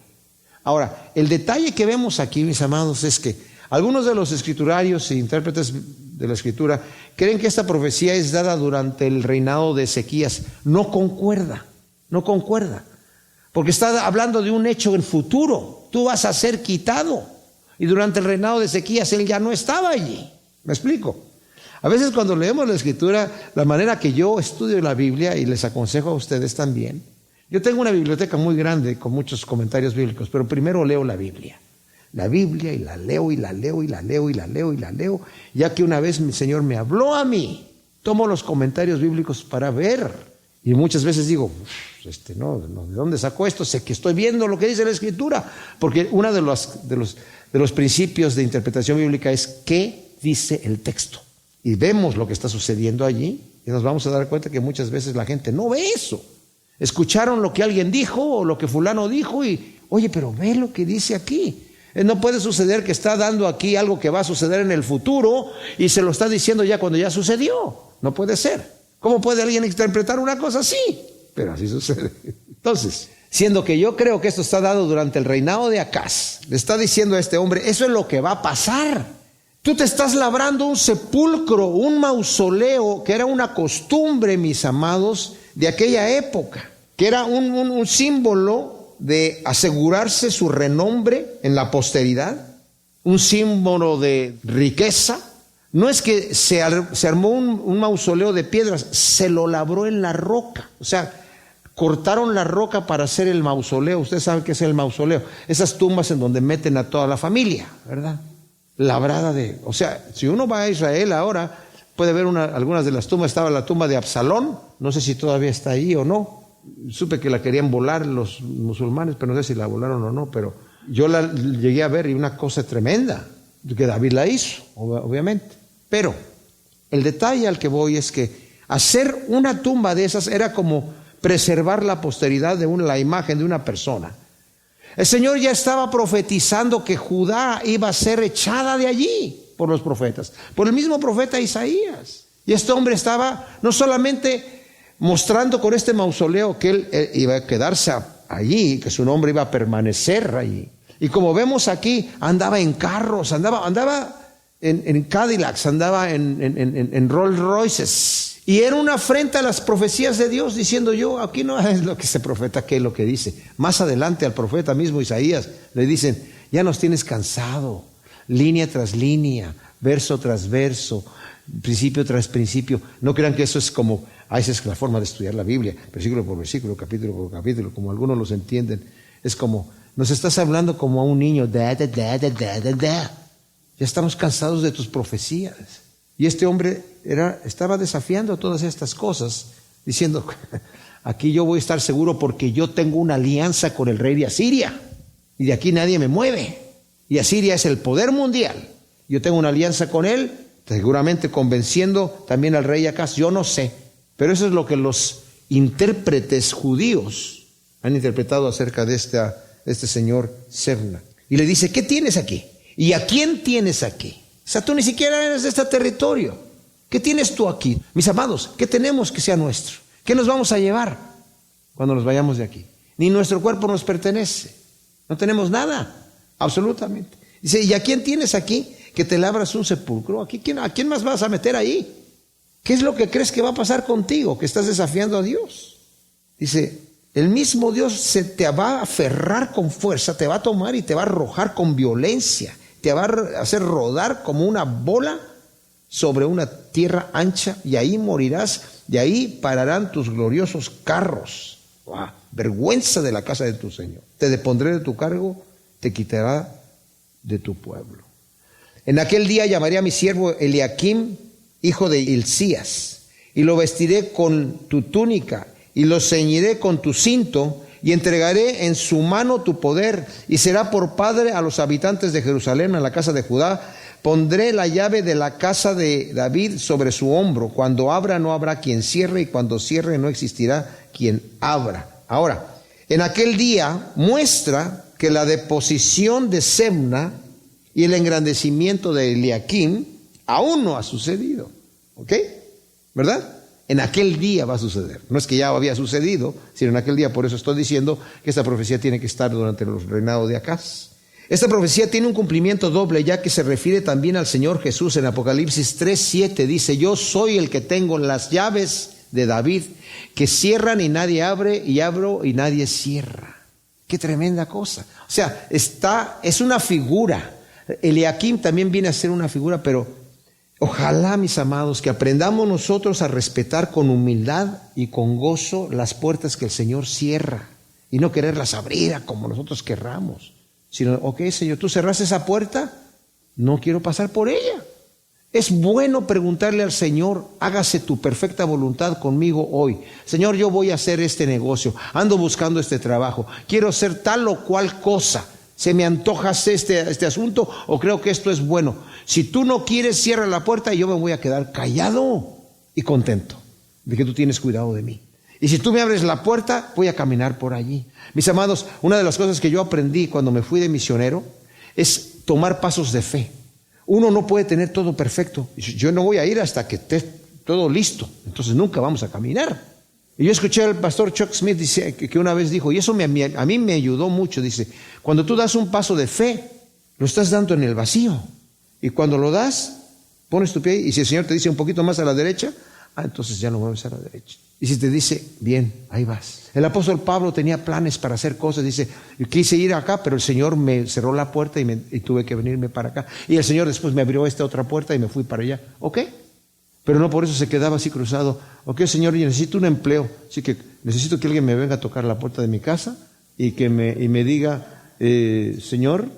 Ahora, el detalle que vemos aquí, mis amados, es que algunos de los escriturarios e intérpretes de la escritura creen que esta profecía es dada durante el reinado de Ezequías. No concuerda, porque está hablando de un hecho en futuro. Tú vas a ser quitado, y durante el reinado de Ezequías él ya no estaba allí. ¿Me explico? A veces cuando leemos la escritura, la manera que yo estudio la Biblia, y les aconsejo a ustedes también, yo tengo una biblioteca muy grande con muchos comentarios bíblicos, pero primero leo la Biblia, y la leo, ya que una vez mi Señor me habló a mí, tomo los comentarios bíblicos para ver, y muchas veces digo: ¿de dónde sacó esto? Sé que estoy viendo lo que dice la escritura, porque uno de los principios de interpretación bíblica es ¿qué dice el texto? Y vemos lo que está sucediendo allí, y nos vamos a dar cuenta que muchas veces la gente no ve eso. Escucharon lo que alguien dijo o lo que fulano dijo y, oye, pero ve lo que dice aquí. No puede suceder que está dando aquí algo que va a suceder en el futuro y se lo está diciendo ya cuando ya sucedió. No puede ser. ¿Cómo puede alguien interpretar una cosa así? Pero así sucede. Entonces, siendo que yo creo que esto está dado durante el reinado de Acaz, le está diciendo a este hombre: eso es lo que va a pasar. Tú te estás labrando un sepulcro, un mausoleo, que era una costumbre, mis amados, de aquella época, que era un símbolo de asegurarse su renombre en la posteridad, un símbolo de riqueza. No es que se armó un mausoleo de piedras, se lo labró en la roca. O sea, cortaron la roca para hacer el mausoleo. Usted sabe qué es el mausoleo: esas tumbas en donde meten a toda la familia, ¿verdad? Labrada o sea, si uno va a Israel ahora, puede ver algunas de las tumbas. Estaba la tumba de Absalón, no sé si todavía está ahí o no. Supe que la querían volar los musulmanes, pero no sé si la volaron o no, pero yo la llegué a ver y una cosa tremenda, que David la hizo, obviamente. Pero el detalle al que voy es que hacer una tumba de esas era como preservar la posteridad de la imagen de una persona. El Señor ya estaba profetizando que Judá iba a ser echada de allí por los profetas, por el mismo profeta Isaías. Y este hombre estaba no solamente mostrando con este mausoleo que él iba a quedarse allí, que su nombre iba a permanecer allí. Y como vemos aquí, andaba en carros, andaba en Cadillacs, andaba en Rolls Royces. Y era una afrenta a las profecías de Dios, diciendo yo, aquí no es lo que ese profeta, ¿qué es lo que dice? Más adelante al profeta mismo Isaías le dicen, ya nos tienes cansado, línea tras línea, verso tras verso, principio tras principio. No crean que eso es como, esa es la forma de estudiar la Biblia, versículo por versículo, capítulo por capítulo, como algunos los entienden. Es como, nos estás hablando como a un niño, da. Ya estamos cansados de tus profecías. Y este hombre estaba desafiando todas estas cosas, diciendo, aquí yo voy a estar seguro porque yo tengo una alianza con el rey de Asiria, y de aquí nadie me mueve. Y Asiria es el poder mundial. Yo tengo una alianza con él, seguramente convenciendo también al rey Acaz, yo no sé. Pero eso es lo que los intérpretes judíos han interpretado acerca de este señor Sebna. Y le dice, ¿qué tienes aquí? ¿Y a quién tienes aquí? O sea, tú ni siquiera eres de este territorio. ¿Qué tienes tú aquí? Mis amados, ¿qué tenemos que sea nuestro? ¿Qué nos vamos a llevar cuando nos vayamos de aquí? Ni nuestro cuerpo nos pertenece. No tenemos nada, absolutamente. Dice, ¿y a quién tienes aquí que te labras un sepulcro? ¿A quién más vas a meter ahí? ¿Qué es lo que crees que va a pasar contigo, que estás desafiando a Dios? Dice, el mismo Dios se te va a aferrar con fuerza, te va a tomar y te va a arrojar con violencia. Te va a hacer rodar como una bola sobre una tierra ancha, y ahí morirás, y ahí pararán tus gloriosos carros. ¡Wow! Vergüenza de la casa de tu Señor. Te depondré de tu cargo, te quitará de tu pueblo. En aquel día llamaré a mi siervo Eliakim, hijo de Hilcías, y lo vestiré con tu túnica, y lo ceñiré con tu cinto, y entregaré en su mano tu poder, y será por padre a los habitantes de Jerusalén, a la casa de Judá. Pondré la llave de la casa de David sobre su hombro. Cuando abra no habrá quien cierre, y cuando cierre no existirá quien abra. Ahora, en aquel día muestra que la deposición de Sebna y el engrandecimiento de Eliakim aún no ha sucedido. ¿Ok? ¿Verdad? En aquel día va a suceder. No es que ya había sucedido, sino en aquel día. Por eso estoy diciendo que esta profecía tiene que estar durante el reinado de Acaz. Esta profecía tiene un cumplimiento doble, ya que se refiere también al Señor Jesús. En Apocalipsis 3:7 dice, yo soy el que tengo las llaves de David, que cierran y nadie abre, y abro y nadie cierra. Qué tremenda cosa. O sea, es una figura. Eliakim también viene a ser una figura, pero ojalá, mis amados, que aprendamos nosotros a respetar con humildad y con gozo las puertas que el Señor cierra, y no quererlas abrir como nosotros querramos, sino, ok, Señor, tú cerraste esa puerta, no quiero pasar por ella. Es bueno preguntarle al Señor, hágase tu perfecta voluntad conmigo hoy. Señor, yo voy a hacer este negocio, ando buscando este trabajo, quiero hacer tal o cual cosa. ¿Se me antoja este asunto o creo que esto es bueno? Si tú no quieres, cierra la puerta y yo me voy a quedar callado y contento de que tú tienes cuidado de mí. Y si tú me abres la puerta, voy a caminar por allí. Mis amados, una de las cosas que yo aprendí cuando me fui de misionero es tomar pasos de fe. Uno no puede tener todo perfecto. Yo no voy a ir hasta que esté todo listo. Entonces nunca vamos a caminar. Y yo escuché al pastor Chuck Smith que una vez dijo, y eso a mí me ayudó mucho, dice, cuando tú das un paso de fe, lo estás dando en el vacío. Y cuando lo das, pones tu pie, y si el Señor te dice un poquito más a la derecha, entonces ya no mueves a la derecha. Y si te dice, bien, ahí vas. El apóstol Pablo tenía planes para hacer cosas, dice, yo quise ir acá, pero el Señor me cerró la puerta y tuve que venirme para acá. Y el Señor después me abrió esta otra puerta y me fui para allá. ¿Ok? Pero no por eso se quedaba así cruzado. Ok, Señor, yo necesito un empleo, así que necesito que alguien me venga a tocar la puerta de mi casa y me diga, Señor,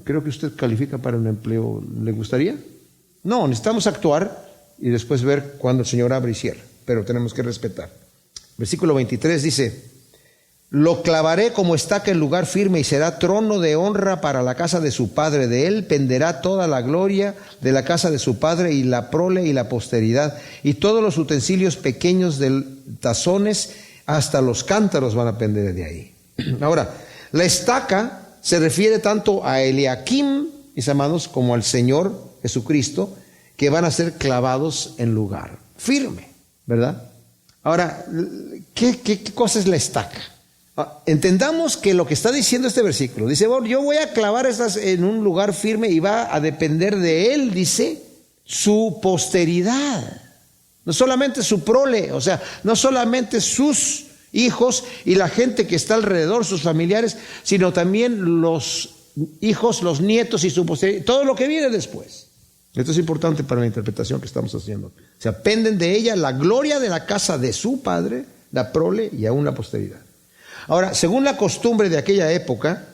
creo que usted califica para un empleo, ¿le gustaría? No, necesitamos actuar y después ver cuándo el Señor abre y cierra, pero tenemos que respetar. Versículo 23 dice, lo clavaré como estaca en lugar firme y será trono de honra para la casa de su padre. De él penderá toda la gloria de la casa de su padre y la prole y la posteridad. Y todos los utensilios pequeños de tazones hasta los cántaros van a pender de ahí. Ahora, la estaca se refiere tanto a Eliakim, mis amados, como al Señor Jesucristo, que van a ser clavados en lugar firme, ¿verdad? Ahora, ¿qué cosa es la estaca? Entendamos que lo que está diciendo este versículo, dice, bueno, yo voy a clavar estas en un lugar firme y va a depender de él, dice, su posteridad. No solamente su prole, o sea, no solamente sus hijos y la gente que está alrededor, sus familiares, sino también los hijos, los nietos y su posteridad, todo lo que viene después. Esto es importante para la interpretación que estamos haciendo. O sea, penden de ella la gloria de la casa de su padre, la prole y aún la posteridad. Ahora, según la costumbre de aquella época,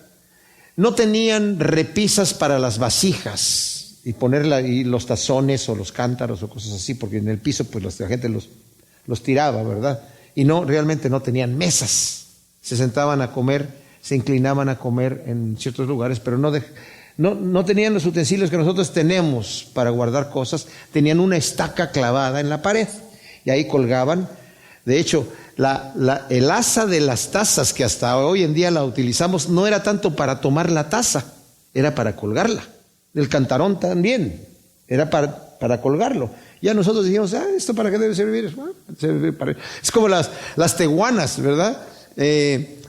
no tenían repisas para las vasijas y ponerla y los tazones o los cántaros o cosas así, porque en el piso pues la gente los tiraba, ¿verdad? Y realmente no tenían mesas. Se sentaban a comer, se inclinaban a comer en ciertos lugares, pero no tenían los utensilios que nosotros tenemos para guardar cosas. Tenían una estaca clavada en la pared y ahí colgaban. De hecho, el asa de las tazas, que hasta hoy en día la utilizamos, no era tanto para tomar la taza, era para colgarla. El cantarón también, era para colgarlo. Ya nosotros dijimos, ¿esto para qué debe servir? Bueno, es como las teguanas, ¿verdad?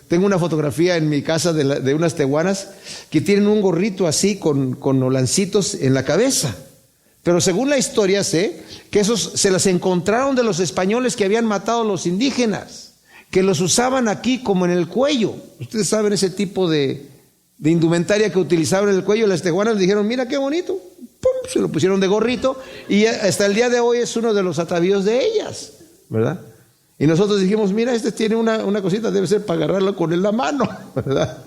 Tengo una fotografía en mi casa de unas teguanas que tienen un gorrito así con olancitos en la cabeza. Pero según la historia sé que esos se las encontraron de los españoles que habían matado a los indígenas, que los usaban aquí como en el cuello. Ustedes saben ese tipo de indumentaria que utilizaban en el cuello. Las teguanas dijeron, mira qué bonito, ¡pum!, se lo pusieron de gorrito y hasta el día de hoy es uno de los atavíos de ellas, ¿verdad? Y nosotros dijimos, mira, este tiene una cosita, debe ser para agarrarlo con la mano, ¿verdad?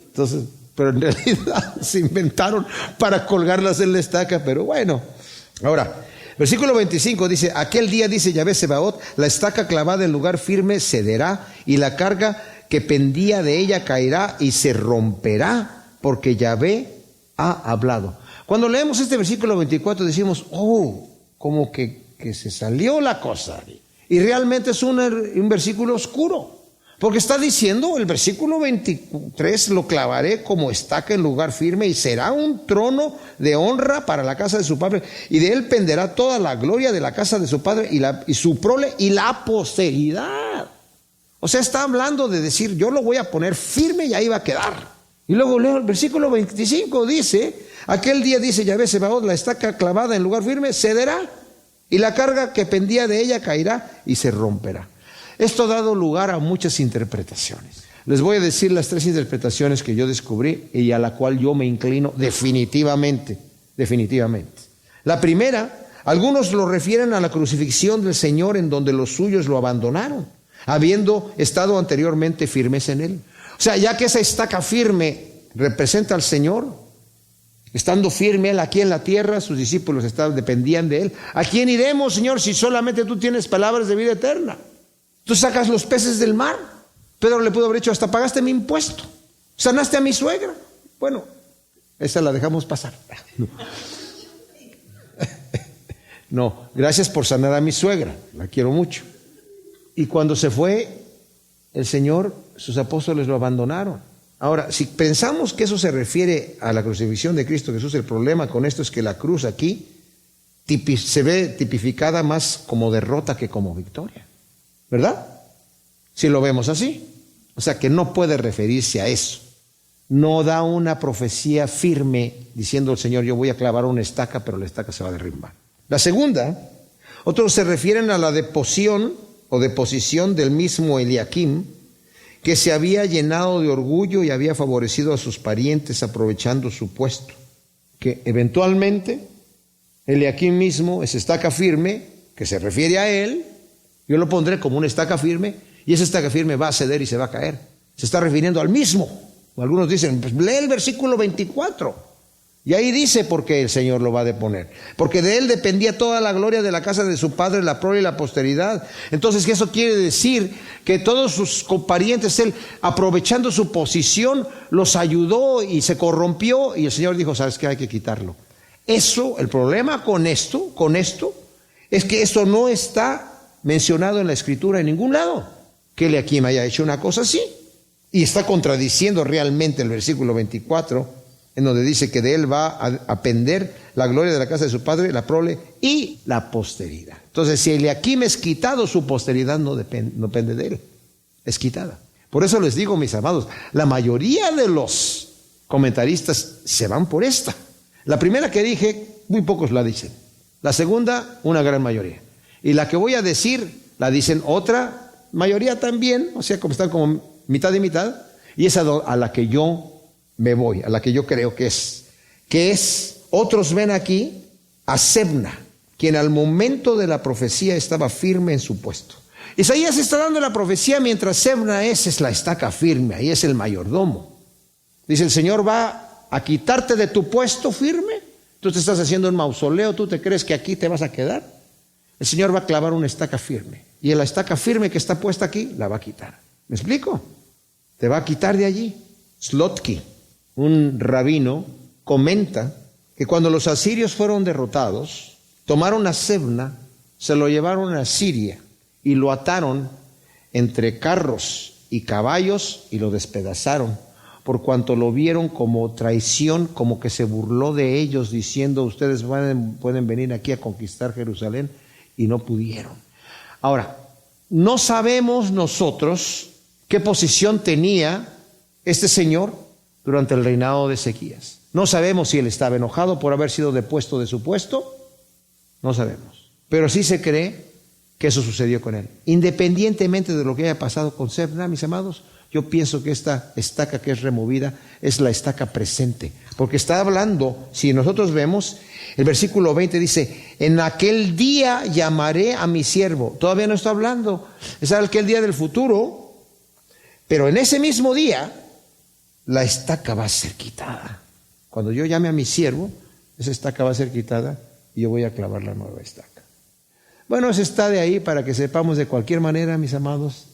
Entonces, pero en realidad se inventaron para colgarlas en la estaca, pero bueno. Ahora, versículo 25 dice, aquel día, dice Yahvé Sebaot, la estaca clavada en lugar firme cederá y la carga que pendía de ella caerá y se romperá, porque Yahvé ha hablado. Cuando leemos este versículo 24 decimos, como que se salió la cosa. Y realmente es un versículo oscuro. Porque está diciendo el versículo 23, lo clavaré como estaca en lugar firme y será un trono de honra para la casa de su padre y de él penderá toda la gloria de la casa de su padre y su prole y la posteridad. O sea, está hablando de decir, yo lo voy a poner firme y ahí va a quedar. Y luego leo el versículo 25, dice, aquel día, dice Yahvé Sebaot, la estaca clavada en lugar firme cederá y la carga que pendía de ella caerá y se romperá. Esto ha dado lugar a muchas interpretaciones. Les voy a decir las 3 interpretaciones que yo descubrí y a la cual yo me inclino definitivamente. La primera, algunos lo refieren a la crucifixión del Señor en donde los suyos lo abandonaron, habiendo estado anteriormente firmes en él. O sea, ya que esa estaca firme representa al Señor, estando firme él aquí en la tierra, sus discípulos dependían de él. ¿A quién iremos, Señor, si solamente tú tienes palabras de vida eterna? Tú sacas los peces del mar. Pedro le pudo haber dicho, hasta pagaste mi impuesto, sanaste a mi suegra. Bueno, esa la dejamos pasar. No, gracias por sanar a mi suegra, la quiero mucho. Y cuando se fue el Señor, sus apóstoles lo abandonaron. Ahora, si pensamos que eso se refiere a la crucifixión de Cristo Jesús, el problema con esto es que la cruz aquí se ve tipificada más como derrota que como victoria, ¿verdad? Si lo vemos así. O sea que no puede referirse a eso. No da una profecía firme diciendo el Señor, yo voy a clavar una estaca, pero la estaca se va a derrumbar. La segunda, otros se refieren a la deposición o deposición del mismo Eliakim, que se había llenado de orgullo y había favorecido a sus parientes aprovechando su puesto. Que eventualmente Eliakim mismo, esa estaca firme, que se refiere a él, yo lo pondré como una estaca firme, y esa estaca firme va a ceder y se va a caer. Se está refiriendo al mismo. Algunos dicen, pues lee el versículo 24. Y ahí dice por qué el Señor lo va a deponer. Porque de él dependía toda la gloria de la casa de su padre, la prole y la posteridad. Entonces, eso quiere decir que todos sus parientes, él, aprovechando su posición, los ayudó y se corrompió. Y el Señor dijo, ¿sabes qué? Hay que quitarlo. Eso, el problema con esto, es que esto no está mencionado en la Escritura en ningún lado. Que Eliakim haya hecho una cosa así. Y está contradiciendo realmente el versículo 24, en donde dice que de él va a pender la gloria de la casa de su padre, la prole y la posteridad. Entonces, si Eliakim es quitado, su posteridad no depende de él, es quitada. Por eso les digo, mis amados, la mayoría de los comentaristas se van por esta. La primera que dije, muy pocos la dicen. La segunda, una gran mayoría. Y la que voy a decir, la dicen otra mayoría también, o sea, como están como mitad y mitad. Y es a la que yo me voy, a la que yo creo que es, otros ven aquí a Sebna, quien al momento de la profecía estaba firme en su puesto. Isaías está dando la profecía mientras Sebna es la estaca firme, ahí es el mayordomo. Dice, el Señor va a quitarte de tu puesto firme. Tú te estás haciendo un mausoleo, tú te crees que aquí te vas a quedar. El Señor va a clavar una estaca firme. Y la estaca firme que está puesta aquí, la va a quitar. ¿Me explico? Te va a quitar de allí. Slotsky, un rabino, comenta que cuando los asirios fueron derrotados, tomaron a Sebna, se lo llevaron a Siria y lo ataron entre carros y caballos y lo despedazaron, por cuanto lo vieron como traición, como que se burló de ellos diciendo, ustedes pueden venir aquí a conquistar Jerusalén, y no pudieron. Ahora, no sabemos nosotros qué posición tenía este señor durante el reinado de Ezequías. No sabemos si él estaba enojado por haber sido depuesto de su puesto, no sabemos. Pero sí se cree que eso sucedió con él. Independientemente de lo que haya pasado con Sebna, mis amados, yo pienso que esta estaca que es removida es la estaca presente. Porque está hablando, si nosotros vemos, el versículo 20 dice, en aquel día llamaré a mi siervo. Todavía no está hablando, es aquel día del futuro, pero en ese mismo día la estaca va a ser quitada. Cuando yo llame a mi siervo, esa estaca va a ser quitada y yo voy a clavar la nueva estaca. Bueno, eso está de ahí para que sepamos de cualquier manera, mis amados,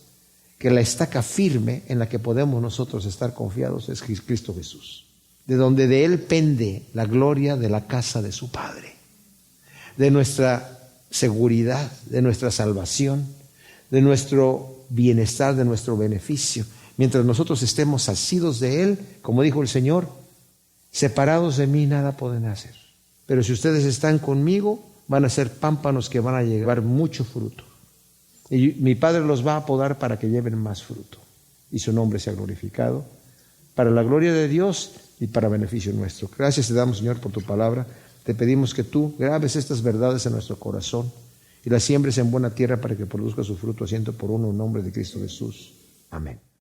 que la estaca firme en la que podemos nosotros estar confiados es Cristo Jesús, de donde de Él pende la gloria de la casa de su Padre, de nuestra seguridad, de nuestra salvación, de nuestro bienestar, de nuestro beneficio. Mientras nosotros estemos asidos de Él, como dijo el Señor, separados de mí nada pueden hacer. Pero si ustedes están conmigo, van a ser pámpanos que van a llevar mucho fruto. Y mi Padre los va a podar para que lleven más fruto. Y su nombre sea glorificado para la gloria de Dios y para beneficio nuestro. Gracias te damos, Señor, por tu palabra. Te pedimos que tú grabes estas verdades en nuestro corazón y las siembres en buena tierra para que produzca su fruto a ciento por uno en nombre de Cristo Jesús. Amén.